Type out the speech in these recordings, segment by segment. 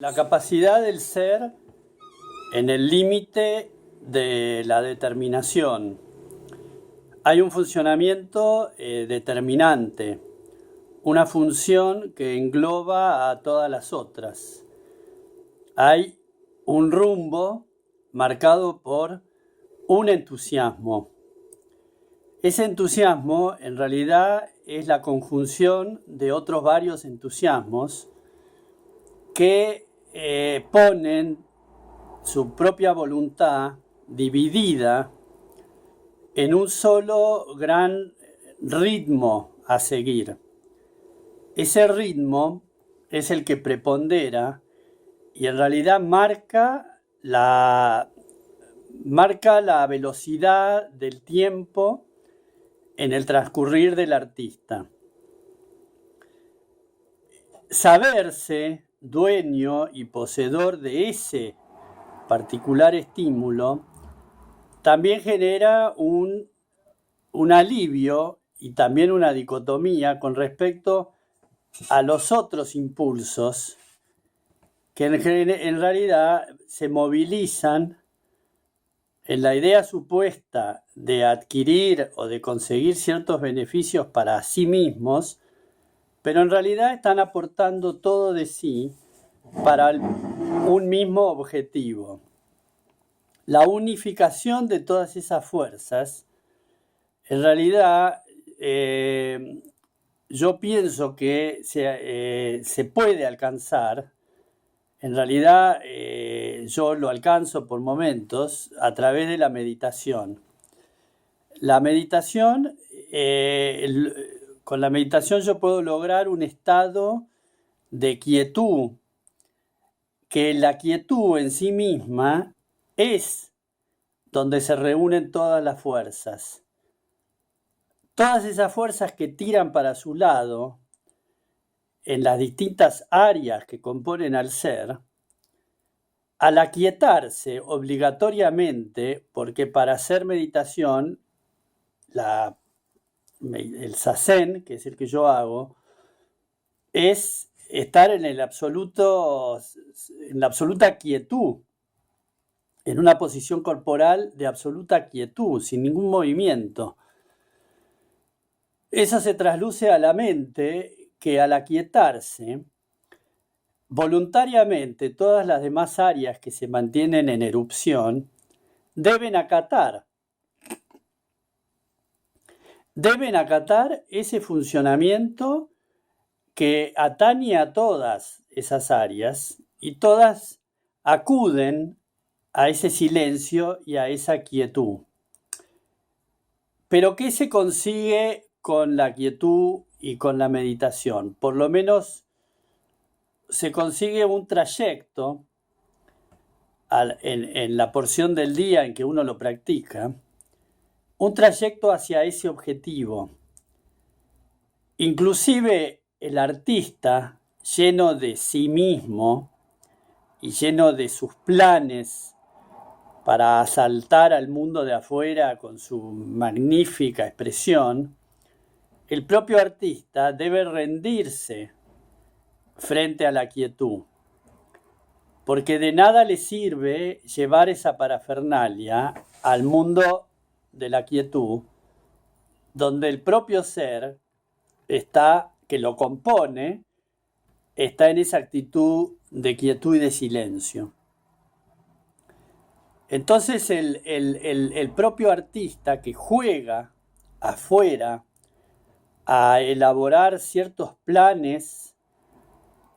La capacidad del ser en el límite de la determinación. Hay un funcionamiento determinante, una función que engloba a todas las otras. Hay un rumbo marcado por un entusiasmo. Ese entusiasmo en realidad es la conjunción de otros varios entusiasmos que ponen su propia voluntad dividida en un solo gran ritmo a seguir. Ese ritmo es el que prepondera y en realidad marca la velocidad del tiempo en el transcurrir del artista. Saberse dueño y poseedor de ese particular estímulo también genera un alivio y también una dicotomía con respecto a los otros impulsos que en realidad se movilizan en la idea supuesta de adquirir o de conseguir ciertos beneficios para sí mismos, pero en realidad están aportando todo de sí para un mismo objetivo. La unificación de todas esas fuerzas, en realidad, yo pienso que se puede alcanzar. En realidad, yo lo alcanzo por momentos a través de la meditación. La meditación, con la meditación yo puedo lograr un estado de quietud, que la quietud en sí misma es donde se reúnen todas las fuerzas. Todas esas fuerzas que tiran para su lado en las distintas áreas que componen al ser, al aquietarse obligatoriamente, porque para hacer meditación, el zazen, que es el que yo hago, es estar en la absoluta quietud, en una posición corporal de absoluta quietud, sin ningún movimiento. Eso se trasluce a la mente, que al aquietarse, voluntariamente todas las demás áreas que se mantienen en erupción deben acatar ese funcionamiento que atañe a todas esas áreas y todas acuden a ese silencio y a esa quietud. Pero ¿qué se consigue con la quietud y con la meditación? Por lo menos se consigue un trayecto en la porción del día en que uno lo practica, un trayecto hacia ese objetivo. Inclusive el artista, lleno de sí mismo y lleno de sus planes para asaltar al mundo de afuera con su magnífica expresión, el propio artista debe rendirse frente a la quietud, porque de nada le sirve llevar esa parafernalia al mundo de la quietud, donde el propio ser está, que lo compone, está en esa actitud de quietud y de silencio. Entonces el propio artista que juega afuera a elaborar ciertos planes,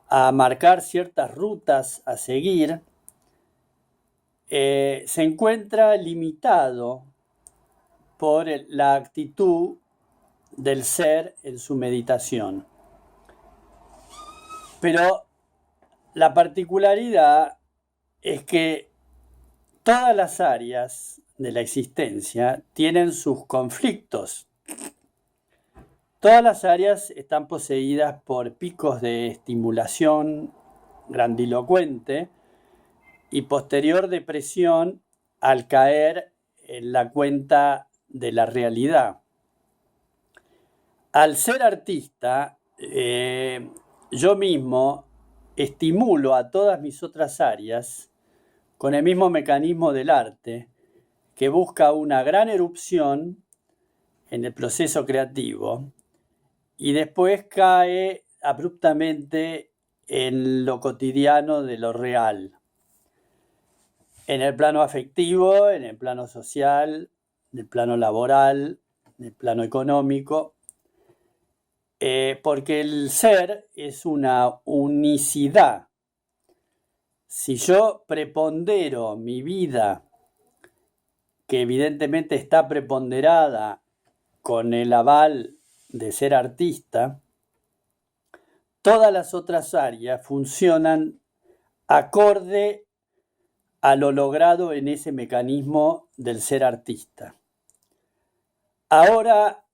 a marcar ciertas rutas a seguir, se encuentra limitado por la actitud del ser en su meditación. Pero la particularidad es que todas las áreas de la existencia tienen sus conflictos. Todas las áreas están poseídas por picos de estimulación grandilocuente y posterior depresión al caer en la cuenta de la realidad. Al ser artista, yo mismo estimulo a todas mis otras áreas con el mismo mecanismo del arte, que busca una gran erupción en el proceso creativo y después cae abruptamente en lo cotidiano de lo real, en el plano afectivo, en el plano social, en el plano laboral, en el plano económico, porque el ser es una unicidad. Si yo prepondero mi vida, que evidentemente está preponderada con el aval de ser artista, todas las otras áreas funcionan acorde a lo logrado en ese mecanismo del ser artista. Ahora,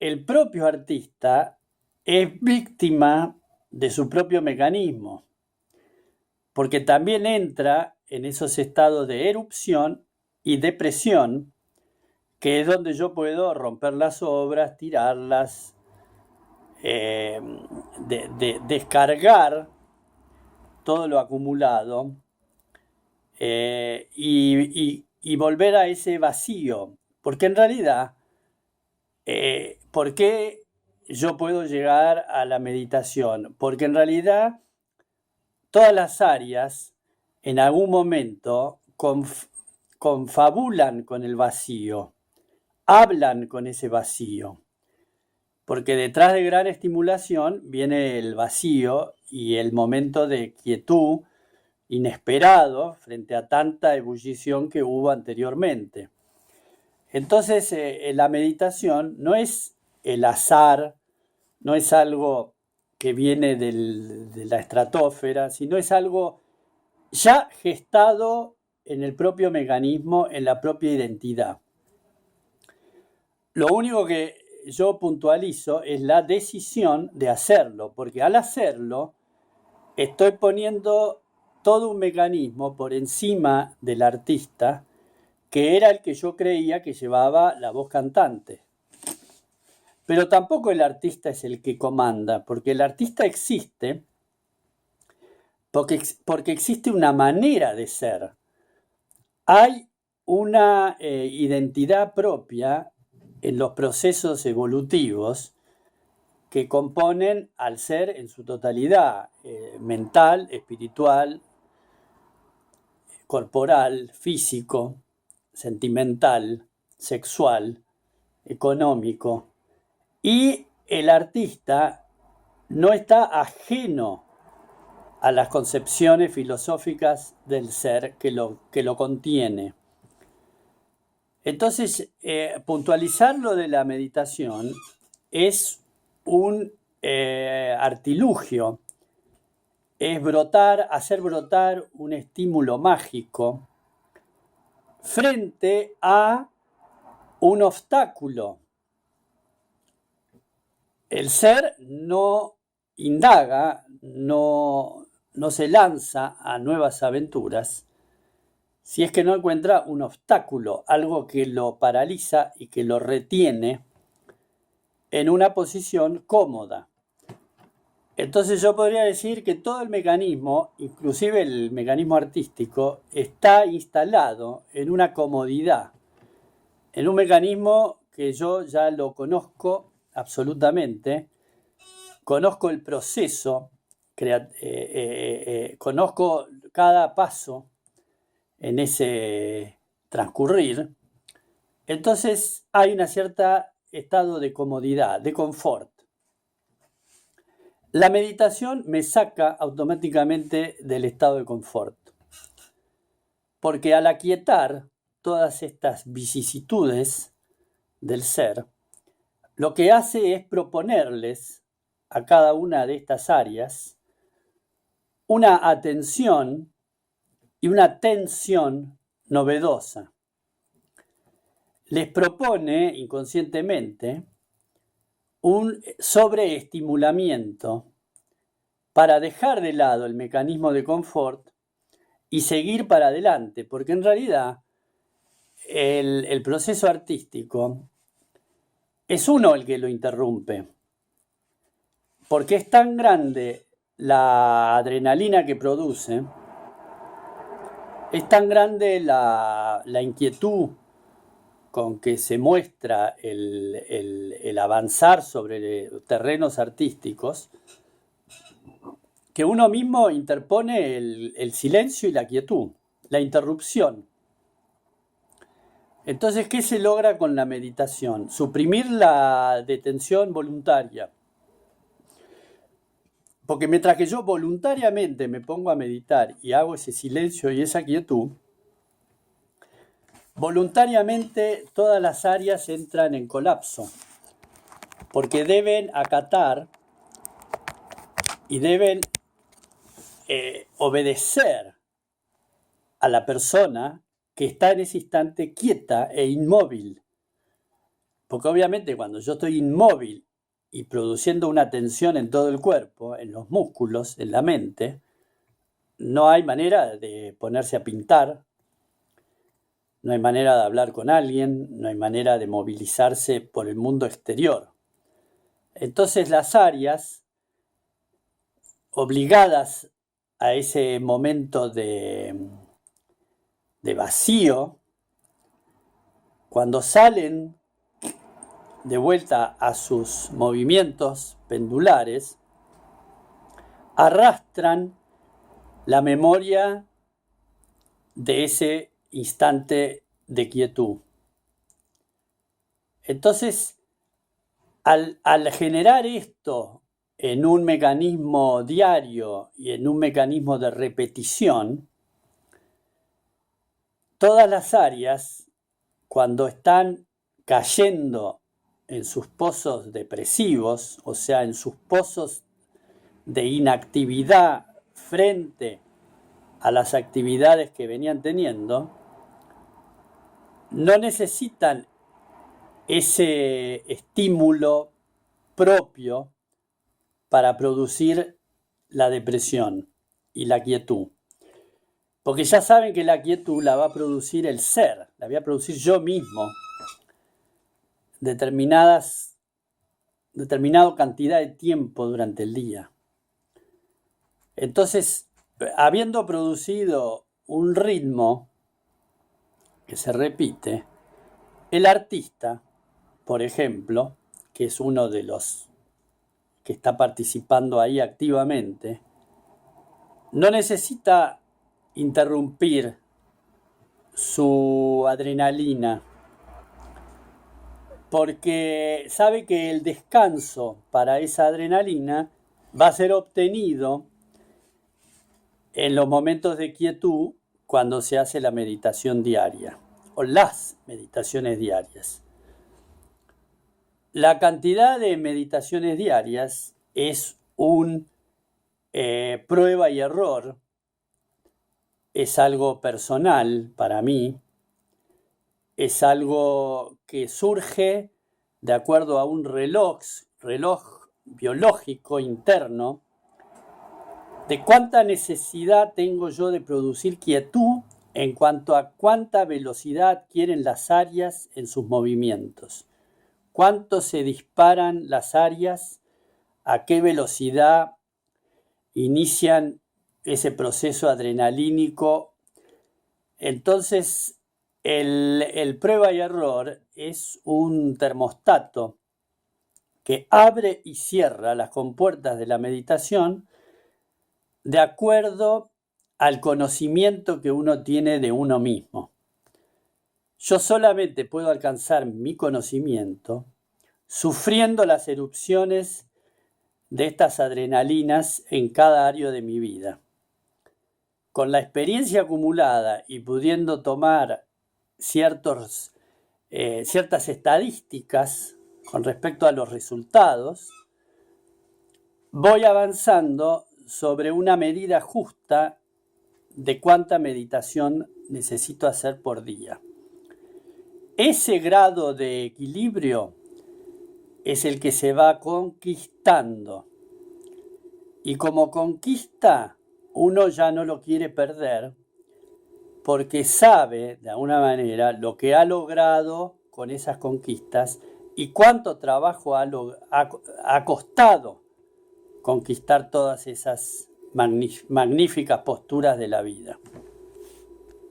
el propio artista es víctima de su propio mecanismo, porque también entra en esos estados de erupción y depresión, que es donde yo puedo romper las obras, tirarlas, descargar todo lo acumulado y volver a ese vacío. Porque en realidad, ¿por qué yo puedo llegar a la meditación? Porque en realidad todas las áreas en algún momento confabulan con el vacío, hablan con ese vacío. Porque detrás de gran estimulación viene el vacío y el momento de quietud inesperado frente a tanta ebullición que hubo anteriormente. Entonces, la meditación no es el azar, no es algo que viene de la estratosfera, sino es algo ya gestado en el propio mecanismo, en la propia identidad. Lo único que yo puntualizo es la decisión de hacerlo, porque al hacerlo estoy poniendo todo un mecanismo por encima del artista, que era el que yo creía que llevaba la voz cantante. Pero tampoco el artista es el que comanda, porque el artista existe porque existe una manera de ser. Hay una identidad propia en los procesos evolutivos que componen al ser en su totalidad, mental, espiritual, corporal, físico, sentimental, sexual, económico. Y el artista no está ajeno a las concepciones filosóficas del ser que lo contiene. Entonces, puntualizar lo de la meditación es un artilugio, es hacer brotar un estímulo mágico frente a un obstáculo. El ser no indaga, no se lanza a nuevas aventuras si es que no encuentra un obstáculo, algo que lo paraliza y que lo retiene en una posición cómoda. Entonces yo podría decir que todo el mecanismo, inclusive el mecanismo artístico, está instalado en una comodidad, en un mecanismo que yo ya lo conozco absolutamente, conozco el proceso, conozco cada paso en ese transcurrir. Entonces hay un cierto estado de comodidad, de confort. La meditación me saca automáticamente del estado de confort, porque al aquietar todas estas vicisitudes del ser, lo que hace es proponerles a cada una de estas áreas una atención y una tensión novedosa. Les propone inconscientemente un sobreestimulamiento para dejar de lado el mecanismo de confort y seguir para adelante, porque en realidad el proceso artístico es uno el que lo interrumpe, porque es tan grande la adrenalina que produce, es tan grande la inquietud con que se muestra el avanzar sobre terrenos artísticos, que uno mismo interpone el silencio y la quietud, la interrupción. Entonces, ¿qué se logra con la meditación? Suprimir la detención voluntaria. Porque mientras que yo voluntariamente me pongo a meditar y hago ese silencio y esa quietud, voluntariamente todas las áreas entran en colapso, porque deben acatar y deben obedecer a la persona que está en ese instante quieta e inmóvil. Porque obviamente cuando yo estoy inmóvil y produciendo una tensión en todo el cuerpo, en los músculos, en la mente, no hay manera de ponerse a pintar, no hay manera de hablar con alguien, no hay manera de movilizarse por el mundo exterior. Entonces las áreas obligadas a ese momento de vacío, cuando salen de vuelta a sus movimientos pendulares, arrastran la memoria de ese instante de quietud. Entonces, al generar esto en un mecanismo diario y en un mecanismo de repetición, todas las áreas, cuando están cayendo en sus pozos depresivos, o sea, en sus pozos de inactividad frente a las actividades que venían teniendo, no necesitan ese estímulo propio para producir la depresión y la quietud. Porque ya saben que la quietud la va a producir el ser, la voy a producir yo mismo, determinada cantidad de tiempo durante el día. Entonces, habiendo producido un ritmo que se repite, el artista, por ejemplo, que es uno de los que está participando ahí activamente, no necesita interrumpir su adrenalina, porque sabe que el descanso para esa adrenalina va a ser obtenido en los momentos de quietud cuando se hace la meditación diaria o las meditaciones diarias. La cantidad de meditaciones diarias es un prueba y error, es algo personal para mí, es algo que surge de acuerdo a un reloj biológico interno, de cuánta necesidad tengo yo de producir quietud en cuanto a cuánta velocidad quieren las áreas en sus movimientos, cuánto se disparan las áreas, a qué velocidad inician ese proceso adrenalínico. Entonces, el prueba y error es un termostato que abre y cierra las compuertas de la meditación de acuerdo al conocimiento que uno tiene de uno mismo. Yo solamente puedo alcanzar mi conocimiento sufriendo las erupciones de estas adrenalinas en cada área de mi vida. Con la experiencia acumulada y pudiendo tomar ciertas estadísticas con respecto a los resultados, voy avanzando sobre una medida justa de cuánta meditación necesito hacer por día. Ese grado de equilibrio es el que se va conquistando. Y como conquista, uno ya no lo quiere perder porque sabe, de alguna manera, lo que ha logrado con esas conquistas y cuánto trabajo ha costado conquistar todas esas magníficas posturas de la vida.